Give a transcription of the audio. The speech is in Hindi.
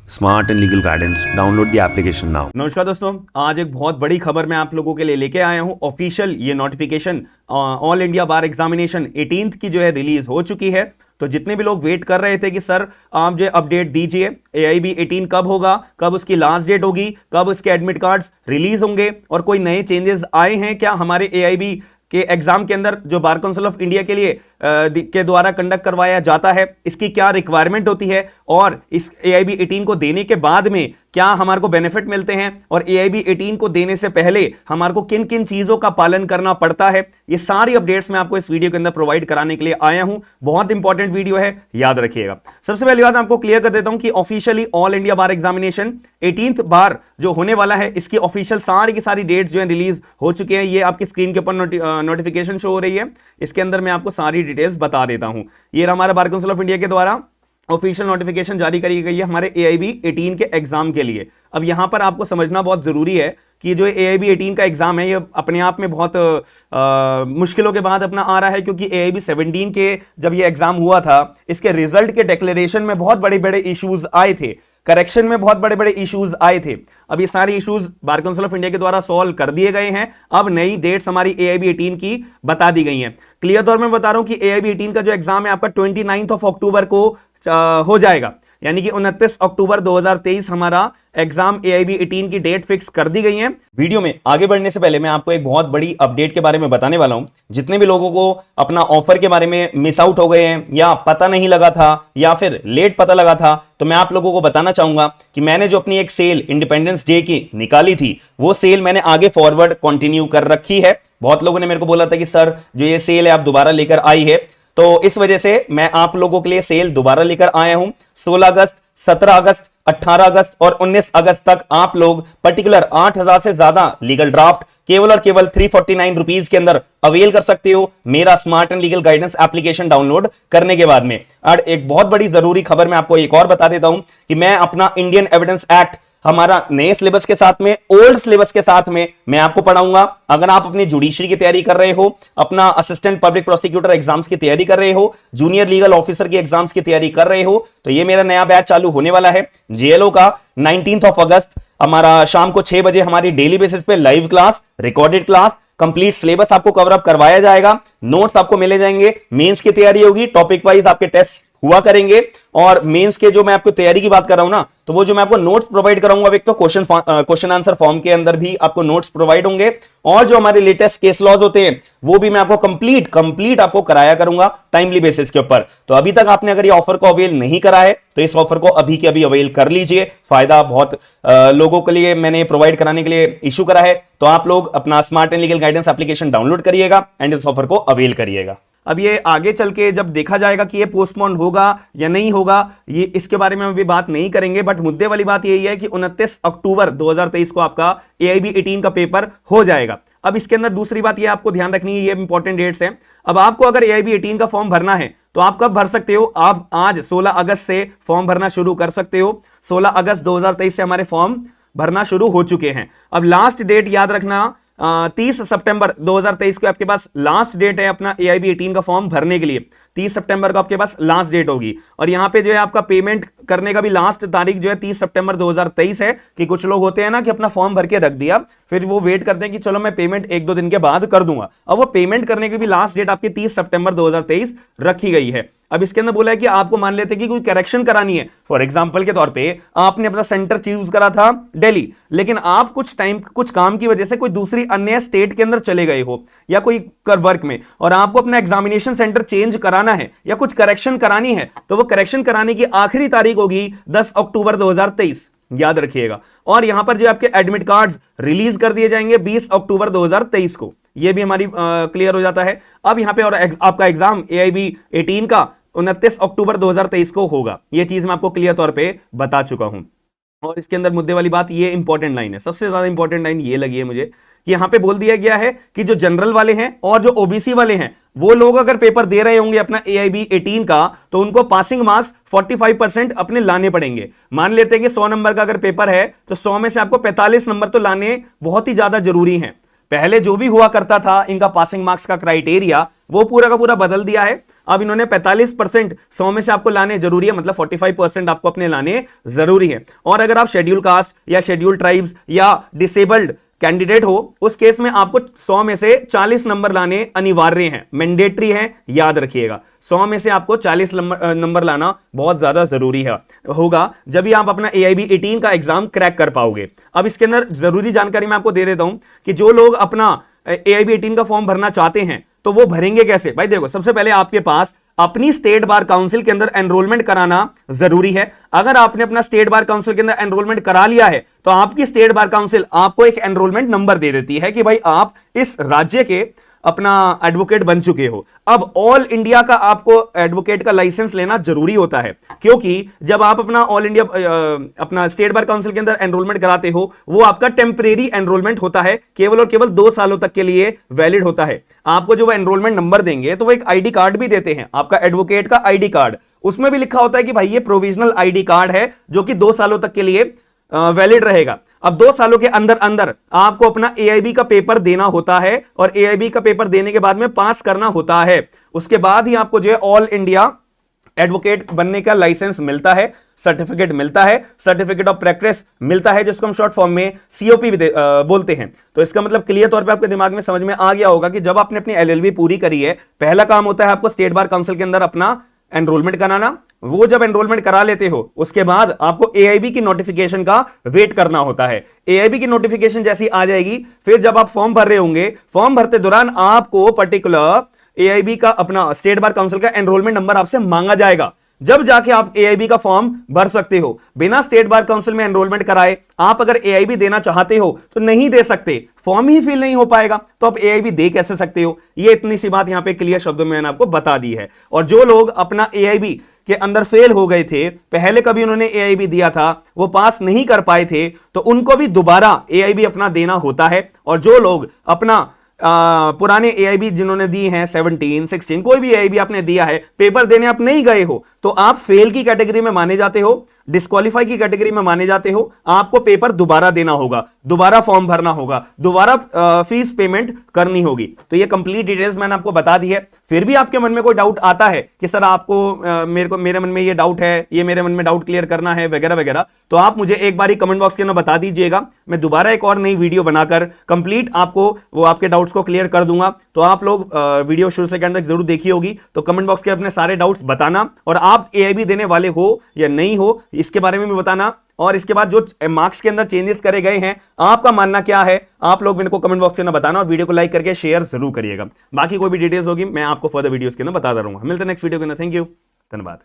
Smart and legal guidance download the application now. नमस्कार दोस्तों, आज एक बहुत बड़ी खबर मैं आप लोगों के लिए लेके आया हूं। ऑफिशियल ये नोटिफिकेशन ऑल इंडिया बार एग्जामिनेशन 18th की जो है रिलीज हो चुकी है। तो जितने भी लोग वेट कर रहे थे कि सर आप जो अपडेट दीजिए, AIB 18 कब होगा, कब उसकी लास्ट डेट होगी, कब उसके एडमिट कार्ड्स रिलीज होंगे और कोई नए चेंजेस आए हैं क्या हमारे AIB के एग्जाम के अंदर जो बार काउंसिल ऑफ इंडिया के लिए के द्वारा कंडक्ट करवाया जाता है, इसकी क्या रिक्वायरमेंट होती है और इस AIB 18 को देने के बाद में क्या हमारे को बेनिफिट मिलते हैं और AIB 18 को देने से पहले हमारे को किन किन चीजों का पालन करना पड़ता है, ये सारी अपडेट्स मैं आपको इस वीडियो के अंदर प्रोवाइड कराने के लिए आया हूं। बहुत इंपॉर्टेंट वीडियो है, याद रखिएगा। सबसे पहली बात आपको क्लियर कर देता हूं कि ऑफिशियली ऑल इंडिया बार एग्जामिनेशन 18th बार जो होने वाला है, इसकी ऑफिशियल सारी की सारी डेट्स जो है रिलीज हो चुके हैं। ये आपकी स्क्रीन के ऊपर नोटिफिकेशन शो हो रही है, इसके अंदर मैं आपको सारी डिटेल्स बता देता हूं। ये हमारा बार काउंसिल ऑफ इंडिया के द्वारा ऑफिशियल नोटिफिकेशन जारी करी गई है हमारे AIB 18 के एग्जाम के लिए। अब यहां पर आपको समझना बहुत जरूरी है कि जो AIB 18 का एग्जाम है, ये अपने आप में बहुत मुश्किलों के बाद अपना आ रहा है, क्योंकि AIB 17 के जब ये एग्जाम हुआ था, इसके रिजल्ट के डिक्लेरेशन में बहुत बड़े बड़े इश्यूज आए थे, करेक्शन में बहुत बड़े बड़े इश्यूज आए थे। अब ये सारे issues bar council of India के द्वारा सॉल्व कर दिए गए हैं। अब नई डेट्स हमारी AIB 18 की बता दी गई हैं। क्लियर तौर में बता रहा हूं कि AIB 18 का जो एग्जाम है आपका 29 अक्टूबर को हो जाएगा, यानी कि 29 अक्टूबर 2023 हमारा एग्जाम AIB 18 की डेट फिक्स कर दी गई है। वीडियो में आगे बढ़ने से पहले मैं आपको एक बहुत बड़ी अपडेट के बारे में बताने वाला हूं। जितने भी लोगों को अपना ऑफर के बारे में मिस आउट हो गए हैं, या पता नहीं लगा था, या फिर लेट पता लगा था, तो मैं आप लोगों को बताना चाहूंगा कि मैंने जो अपनी एक सेल इंडिपेंडेंस डे की निकाली थी, वो सेल मैंने आगे फॉरवर्ड कंटिन्यू कर रखी है। बहुत लोगों ने मेरे को बोला था कि सर जो ये सेल है आप दोबारा लेकर आई है, तो इस वजह से मैं आप लोगों के लिए सेल दोबारा लेकर आया हूं। 16 अगस्त, 17 अगस्त, 18 अगस्त और 19 अगस्त तक आप लोग पर्टिकुलर 8000 से ज्यादा लीगल ड्राफ्ट केवल और केवल 349 रुपीज के अंदर अवेल कर सकते हो, मेरा smart and legal guidance application download करने के बाद में। और एक बहुत बड़ी जरूरी खबर मैं आपको एक और बता देता हूं कि मैं अपना इंडियन एविडेंस एक्ट हमारा नए सिलेबस के साथ में, ओल्ड सिलेबस के साथ में मैं आपको पढ़ाऊंगा। अगर आप अपनी जुडिशरी की तैयारी कर रहे हो, अपना असिस्टेंट पब्लिक प्रोसिक्यूटर एग्जाम्स की तैयारी कर रहे हो, जूनियर लीगल ऑफिसर की एग्जाम्स की तैयारी कर रहे हो, तो ये मेरा नया बैच चालू होने वाला है JLO का। 19 अगस्त हमारा शाम को 6 बजे हमारी डेली बेसिस पे live class, recorded class, complete syllabus आपको कवर अप करवाया जाएगा। नोट्स आपको मिले जाएंगे, मेंस की तैयारी होगी, टॉपिक वाइज आपके टेस्ट हुआ करेंगे। और मेंस के जो मैं आपको तैयारी की बात कर रहा हूं ना, तो वो जो मैं आपको नोट्स प्रोवाइड कराऊंगा, एक तो क्वेश्चन आंसर फॉर्म के अंदर भी आपको नोट्स प्रोवाइड होंगे, और जो हमारे लेटेस्ट केस लॉज होते हैं वो भी मैं आपको कंप्लीट आपको कराया करूंगा टाइमली बेसिस के ऊपर। तो अभी तक आपने अगर ये ऑफर को अवेल नहीं करा है, तो इस ऑफर को अभी के अभी अवेल कर लीजिए। फायदा बहुत लोगों के लिए मैंने प्रोवाइड कराने के लिए इशू करा है, तो आप लोग अपना smart and legal guidance application download करिएगा एंड इस ऑफर को अवेल करिएगा। अब ये आगे चल के जब देखा जाएगा कि ये पोस्टपोन होगा या नहीं होगा, ये इसके बारे में हम अभी बात नहीं करेंगे, बट मुद्दे वाली बात यही है कि 29 अक्टूबर 2023 को आपका AIB 18 का पेपर हो जाएगा। अब इसके अंदर दूसरी बात ये आपको ध्यान रखनी है, ये इंपॉर्टेंट डेट्स हैं। अब आपको अगर AIB 18 का फॉर्म भरना है, तो आप कब भर सकते हो? आप आज 16 अगस्त से फॉर्म भरना शुरू कर सकते हो। 16 अगस्त 2023 से हमारे फॉर्म भरना शुरू हो चुके हैं। अब लास्ट डेट याद रखना, 30 सितंबर 2023 को आपके पास लास्ट डेट है अपना AIB 18 का फॉर्म भरने के लिए। 30 सितंबर को आपके पास लास्ट डेट होगी, और यहां पे जो है आपका पेमेंट करने का भी लास्ट तारीख जो है 30 सितंबर 2023 है। कि कुछ लोग होते हैं ना कि अपना फॉर्म भर के रख दिया, फिर वो वेट करते हैं कि चलो मैं पेमेंट 1-2 दिन के बाद कर दूंगा। अब वो पेमेंट करने की भी लास्ट डेट आपकी 30 सितंबर 2023 रखी गई है। अब इसके अंदर बोला है कि आपको मान लेते हैं कि कोई करेक्शन करानी है, फॉर एग्जांपल के तौर पे आपने अपना सेंटर चूज करा था दिल्ली, लेकिन आप कुछ काम की वजह से कोई दूसरी अन्य स्टेट के अंदर चले गए हो या कोई वर्क में, और आपको अपना एग्जामिनेशन सेंटर चेंज कराना है या कुछ करेक्शन करानी है, तो वो करेक्शन कराने की आखिरी तारीख होगी 10 अक्टूबर 2023, याद रखिएगा। और यहां पर जो आपके एडमिट कार्ड्स रिलीज कर दिए जाएंगे 20 अक्टूबर 2023 को। ये भी हमारी क्लियर हो जाता है। अब यहां पे और आपका एग्जाम AIB 18 का 29 अक्टूबर 2023 को होगा। ये चीज मैं आपको क्लियर तौर पे बता चुका हूं। और इसके अंदर मुद्दे वाली बात, ये इंपॉर्टेंट लाइन है, सबसे ज्यादा इंपॉर्टेंट लाइन ये लगी है मुझे कि यहां पे बोल दिया गया है कि जो जनरल वाले हैं और जो OBC वाले हैं, वो लोग अगर पेपर दे रहे होंगे अपना AIB 18 का, तो उनको पासिंग मार्क्स 45% अपने लाने पड़ेंगे। मान लेते हैं कि 100 नंबर का अगर पेपर है, तो 100 में से आपको 45 नंबर तो लाने बहुत ही ज्यादा जरूरी हैं। पहले जो भी हुआ करता था इनका पासिंग मार्क्स का क्राइटेरिया, वो पूरा का पूरा बदल दिया है। अब इन्होंने 45% 100 में से आपको लाने जरूरी है, मतलब 45% आपको अपने लाने जरूरी है। और अगर आप शेड्यूल कास्ट या शेड्यूल ट्राइब्स या डिसेबल्ड कैंडिडेट हो, उस केस में आपको 100 में से 40 नंबर लाने अनिवार्य हैं, मैंडेटरी हैं, याद रखिएगा। 100 में से आपको 40 नंबर लाना बहुत ज्यादा जरूरी है होगा, जब भी आप अपना AIB 18 का एग्जाम क्रैक कर पाओगे। अब इसके अंदर जरूरी जानकारी मैं आपको दे देता हूं कि जो लोग अपना AIB 18 का फॉर्म भरना चाहते हैं तो वो भरेंगे कैसे। भाई देखो, सबसे पहले आपके पास अपनी स्टेट बार काउंसिल के अंदर एनरोलमेंट कराना जरूरी है। अगर आपने अपना स्टेट बार काउंसिल के अंदर एनरोलमेंट करा लिया है तो आपकी स्टेट बार काउंसिल आपको एक एनरोलमेंट नंबर दे देती है कि भाई आप इस राज्य के अपना एडवोकेट बन चुके हो। अब ऑल इंडिया का आपको एडवोकेट का लाइसेंस लेना जरूरी होता है, क्योंकि जब आप अपना ऑल इंडिया अपना स्टेट बार काउंसिल के अंदर एनरोलमेंट कराते हो, वो आपका टेम्परेरी एनरोलमेंट होता है, केवल और केवल 2 सालों तक के लिए वैलिड होता है। आपको जो वो एनरोलमेंट नंबर देंगे तो वो एक आईडी कार्ड भी देते हैं, आपका एडवोकेट का आईडी कार्ड। उसमें भी लिखा होता है कि भाई ये प्रोविजनल आईडी कार्ड है जो कि 2 सालों तक के लिए वैलिड रहेगा। अब 2 सालों के अंदर अंदर आपको अपना AIB का पेपर देना होता है और AIB का पेपर देने के बाद में पास करना होता है। उसके बाद ही आपको जो है ऑल इंडिया एडवोकेट बनने का लाइसेंस मिलता है, सर्टिफिकेट मिलता है, सर्टिफिकेट ऑफ प्रैक्टिस मिलता है, जिसको हम शॉर्ट फॉर्म में COP भी बोलते हैं। तो इसका मतलब क्लियर तौर पे आपके दिमाग में समझ में आ गया होगा कि जब आपने अपनी LLB पूरी करी है, पहला काम होता है आपको स्टेट बार काउंसिल के अंदर अपना एनरोलमेंट कराना। वो जब एनरोलमेंट करा लेते हो उसके बाद आपको AIB की नोटिफिकेशन का वेट करना होता है। AIB की नोटिफिकेशन जैसी आ जाएगी, फिर जब आप फॉर्म भर रहे होंगे, फॉर्म भरते दौरान आपको पर्टिकुलर AIB का अपना स्टेट बार काउंसिल का एनरोलमेंट नंबर आपसे मांगा जाएगा, जब जाके आप AIB का फॉर्म भर सकते हो। बिना स्टेट बार काउंसिल में एनरोलमेंट कराए आप अगर AIB देना चाहते हो तो नहीं दे सकते, फॉर्म ही फिल नहीं हो पाएगा, तो आप AIB दे कैसे सकते हो। ये इतनी सी बात यहां पे क्लियर शब्दों में मैंने आपको बता दी है। और जो लोग अपना AIB के अंदर फेल हो गए थे, पहले कभी उन्होंने AIB दिया था, वो पास नहीं कर पाए थे, तो उनको भी दोबारा AIB अपना देना होता है। और जो लोग अपना पुराने AIB जिन्होंने दी हैं 17, 16, कोई भी AIB आपने दिया है, पेपर देने आप नहीं गए हो, तो आप फेल की कैटेगरी में माने जाते हो, डिस्क्वालीफाई की कैटेगरी में माने जाते हो। आपको पेपर दोबारा देना होगा, दोबारा फॉर्म भरना होगा, दोबारा फीस पेमेंट करनी होगी। तो ये कंप्लीट डिटेल्स मैंने आपको बता दी है। फिर भी आपके मन में कोई डाउट आता है कि सर आपको मेरे मन में ये डाउट है, ये मेरे मन में डाउट क्लियर करना है वगैरह वगैरह, तो आप मुझे एक बार कमेंट बॉक्स के अंदर बता दीजिएगा। मैं दोबारा एक और नई वीडियो बनाकर कंप्लीट आपको वो आपके डाउट्स को क्लियर कर दूंगा। तो आप लोग वीडियो शुरू से एंड तक जरूर देखी होगी, तो कमेंट बॉक्स के अपने सारे डाउट्स बताना, और आप AIB देने वाले हो या नहीं हो इसके बारे में भी बताना। और इसके बाद जो मार्क्स के अंदर चेंजेस करे गए हैं, आपका मानना क्या है, आप लोग मेरे को कमेंट बॉक्स के अंदर बताना, और वीडियो को लाइक करके शेयर जरूर करिएगा। बाकी कोई भी डिटेल्स होगी मैं आपको फर्दर वीडियोस के अंदर बताता रहूंगा। मिलते हैं नेक्स्ट वीडियो के अंदर। थैंक यू, धन्यवाद।